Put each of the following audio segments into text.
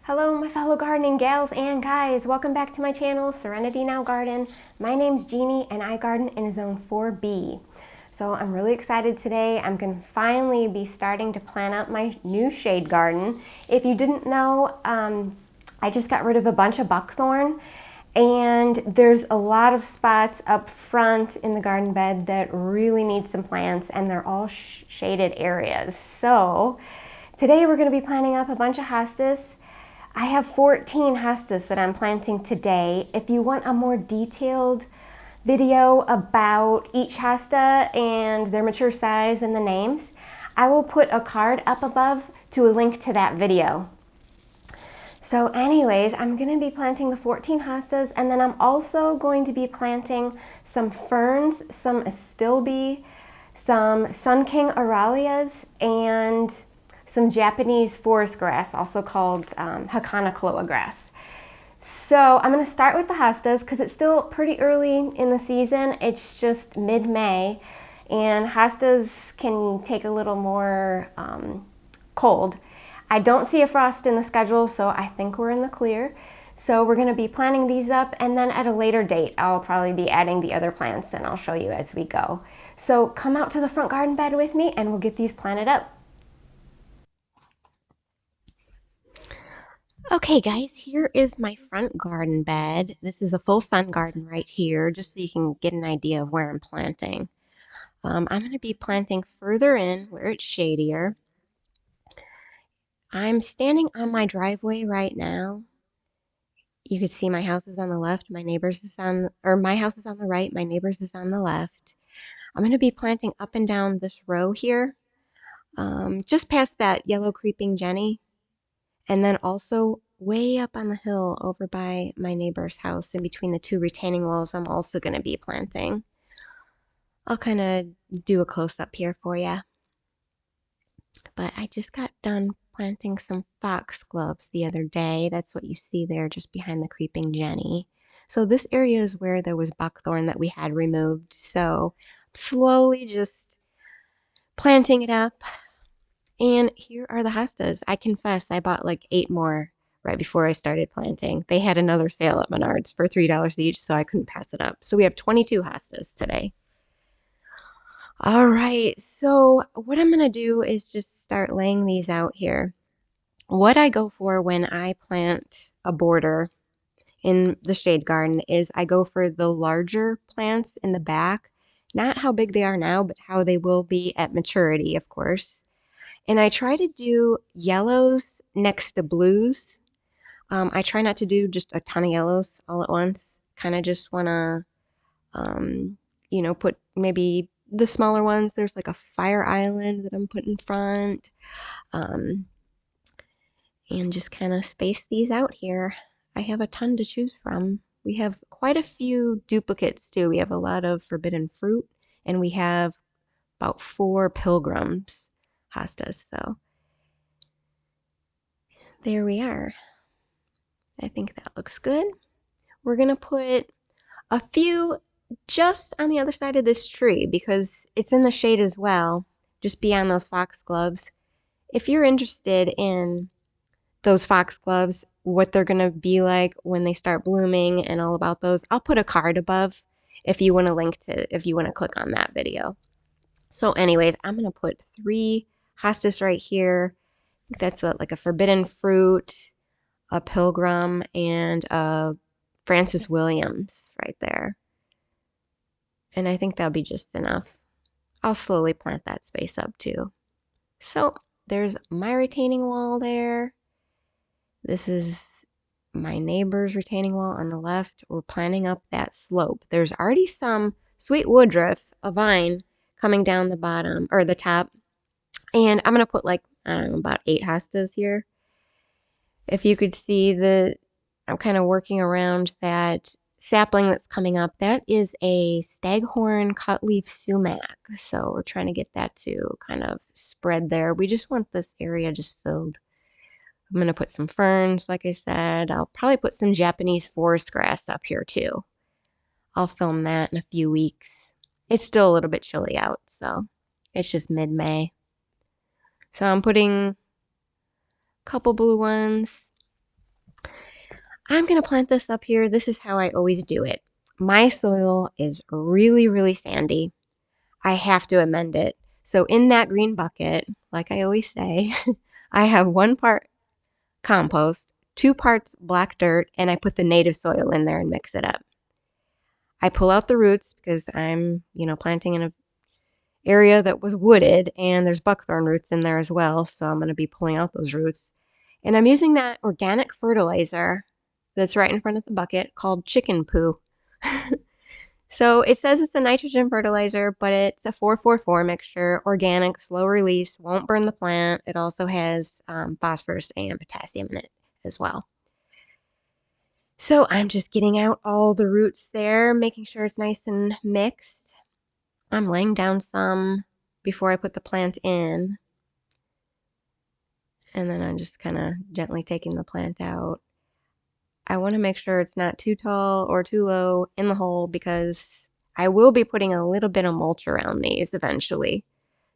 Hello my fellow gardening gals and guys, welcome back to my channel, Serenity Now Garden. My name's Jeannie and I garden in zone 4B. So I'm really excited today. I'm going to finally be starting to plant up my new shade garden. If you didn't know, I just got rid of a bunch of buckthorn and there's a lot of spots up front in the garden bed that really need some plants and they're all shaded areas. So today we're going to be planting up a bunch of hostas. I have 14 hostas that I'm planting today. If you want a more detailed video about each hosta and their mature size and the names, I will put a card up above to a link to that video. So anyways, I'm going to be planting the 14 hostas, and then I'm also going to be planting some ferns, some astilbe, some sun king aralias, and some Japanese forest grass, also called Hakanakloa grass. So I'm going to start with the hostas because it's still pretty early in the season. It's just mid-May, and hostas can take a little more cold. I don't see a frost in the schedule, so I think we're in the clear. So we're going to be planting these up, and then at a later date, I'll probably be adding the other plants, and I'll show you as we go. So come out to the front garden bed with me, and we'll get these planted up. Okay guys, here is my front garden bed. This is a full sun garden right here, just so you can get an idea of where I'm planting. I'm going to be planting further in where it's shadier. I'm standing on my driveway right now. You could see my house is on the left, my neighbor's is on, or my house is on the right, my neighbor's is on the left. I'm going to be planting up and down this row here, just past that yellow creeping Jenny. And then also way up on the hill over by my neighbor's house in between the two retaining walls, I'm also going to be planting. I'll kind of do a close-up here for you. But I just got done planting some foxgloves the other day. That's what you see there just behind the creeping Jenny. So this area is where there was buckthorn that we had removed. So slowly just planting it up. And here are the hostas. I confess, I bought like 8 more right before I started planting. They had another sale at Menards for $3 each, so I couldn't pass it up. So we have 22 hostas today. All right, so what I'm going to do is just start laying these out here. What I go for when I plant a border in the shade garden is I go for the larger plants in the back, not how big they are now, but how they will be at maturity, of course. And I try to do yellows next to blues. I try not to do just a ton of yellows all at once. Kind of just want to, put maybe the smaller ones. There's like a fire island that I'm putting in front. And just kind of space these out here. I have a ton to choose from. We have quite a few duplicates too. We have a lot of forbidden fruit, and we have about 4 pilgrims hostas. So there we are. I think that looks good. We're going to put a few just on the other side of this tree because it's in the shade as well, just beyond those foxgloves. If you're interested in those foxgloves, what they're going to be like when they start blooming and all about those, I'll put a card above if you want to click on that video. So anyways, I'm going to put 3 hostas right here. That's like a forbidden fruit, a pilgrim, and a Francis Williams right there. And I think that'll be just enough. I'll slowly plant that space up too. So there's my retaining wall there. This is my neighbor's retaining wall on the left. We're planting up that slope. There's already some sweet woodruff, a vine, coming down the bottom or the top. And I'm going to put like, I don't know, about 8 hostas here. If you could see I'm kind of working around that sapling that's coming up. That is a staghorn cutleaf sumac. So we're trying to get that to kind of spread there. We just want this area just filled. I'm going to put some ferns, like I said. I'll probably put some Japanese forest grass up here too. I'll film that in a few weeks. It's still a little bit chilly out, so it's just mid-May. So I'm putting a couple blue ones, I'm going to plant this up here. This is how I always do it. My soil is really, really sandy. I have to amend it. So in that green bucket, like I always say, I have 1 part compost, 2 parts black dirt, and I put the native soil in there and mix it up. I pull out the roots because I'm, planting in an area that was wooded and there's buckthorn roots in there as well. So I'm going to be pulling out those roots. And I'm using that organic fertilizer that's right in front of the bucket called chicken poo. So it says it's a nitrogen fertilizer, but it's a 4-4-4 mixture, organic, slow release, won't burn the plant. It also has phosphorus and potassium in it as well. So I'm just getting out all the roots there, making sure it's nice and mixed. I'm laying down some before I put the plant in. And then I'm just kind of gently taking the plant out. I want to make sure it's not too tall or too low in the hole because I will be putting a little bit of mulch around these eventually.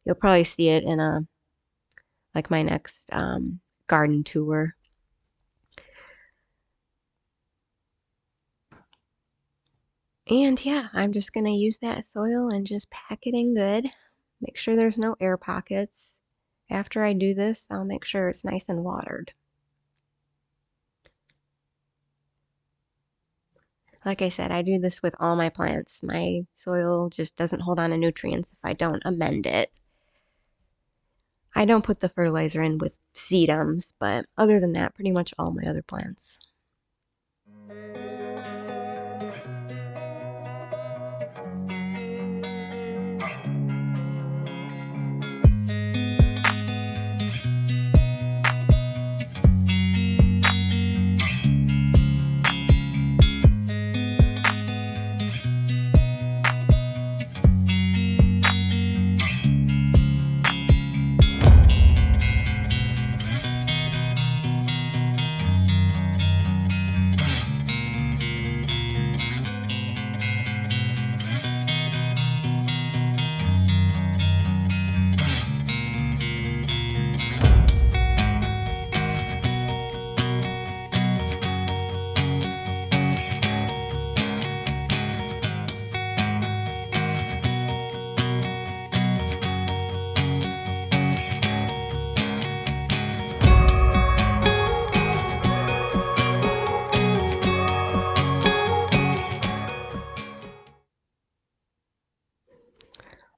You'll probably see it in my next garden tour. And yeah, I'm just going to use that soil and just pack it in good. Make sure there's no air pockets. After I do this, I'll make sure it's nice and watered. Like I said, I do this with all my plants. My soil just doesn't hold on to nutrients if I don't amend it. I don't put the fertilizer in with sedums, but other than that, pretty much all my other plants.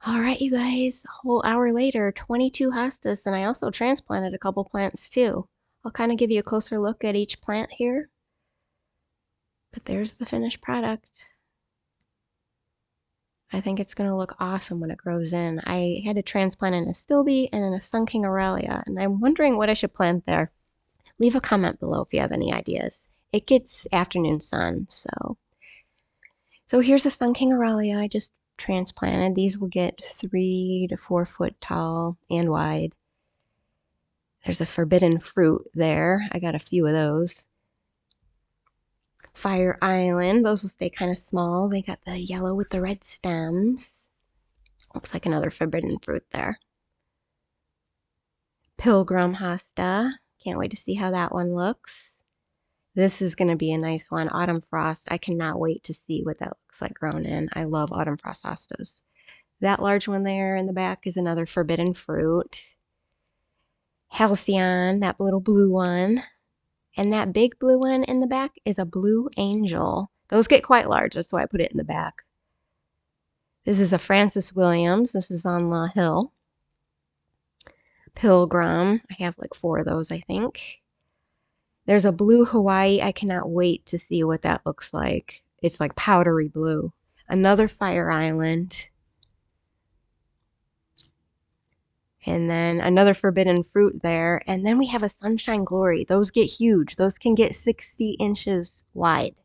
All right, you guys, a whole hour later, 22 hostas, and I also transplanted a couple plants too. I'll kind of give you a closer look at each plant here. But there's the finished product. I think it's going to look awesome when it grows in. I had to transplant an astilbe and an sunking aralia, and I'm wondering what I should plant there. Leave a comment below if you have any ideas. It gets afternoon sun, so here's a sunking aralia I just transplanted. These will get 3 to 4 foot tall and wide. There's a forbidden fruit there. I got a few of those. Fire Island, those will stay kind of small. They got the yellow with the red stems. Looks like another forbidden fruit there. Pilgrim Hosta. Can't wait to see how that one looks. This is going to be a nice one. Autumn Frost. I cannot wait to see what that looks like grown in. I love Autumn Frost hostas. That large one there in the back is another forbidden fruit. Halcyon, that little blue one. And that big blue one in the back is a blue angel. Those get quite large. That's why I put it in the back. This is a Francis Williams. This is on the hill. Pilgrim. I have like 4 of those, I think. There's a blue Hawaii. I cannot wait to see what that looks like. It's like powdery blue. Another Fire Island. And then another forbidden fruit there. And then we have a Sunshine Glory. Those get huge. Those can get 60 inches wide.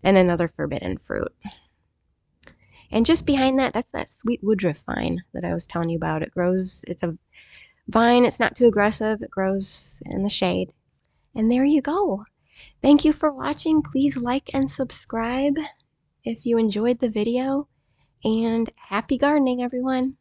And another forbidden fruit. And just behind that, that's that sweet woodruff vine that I was telling you about. It grows, it's a vine. It's not too aggressive. It grows in the shade. And there you go. Thank you for watching. Please like and subscribe if you enjoyed the video. And happy gardening, everyone.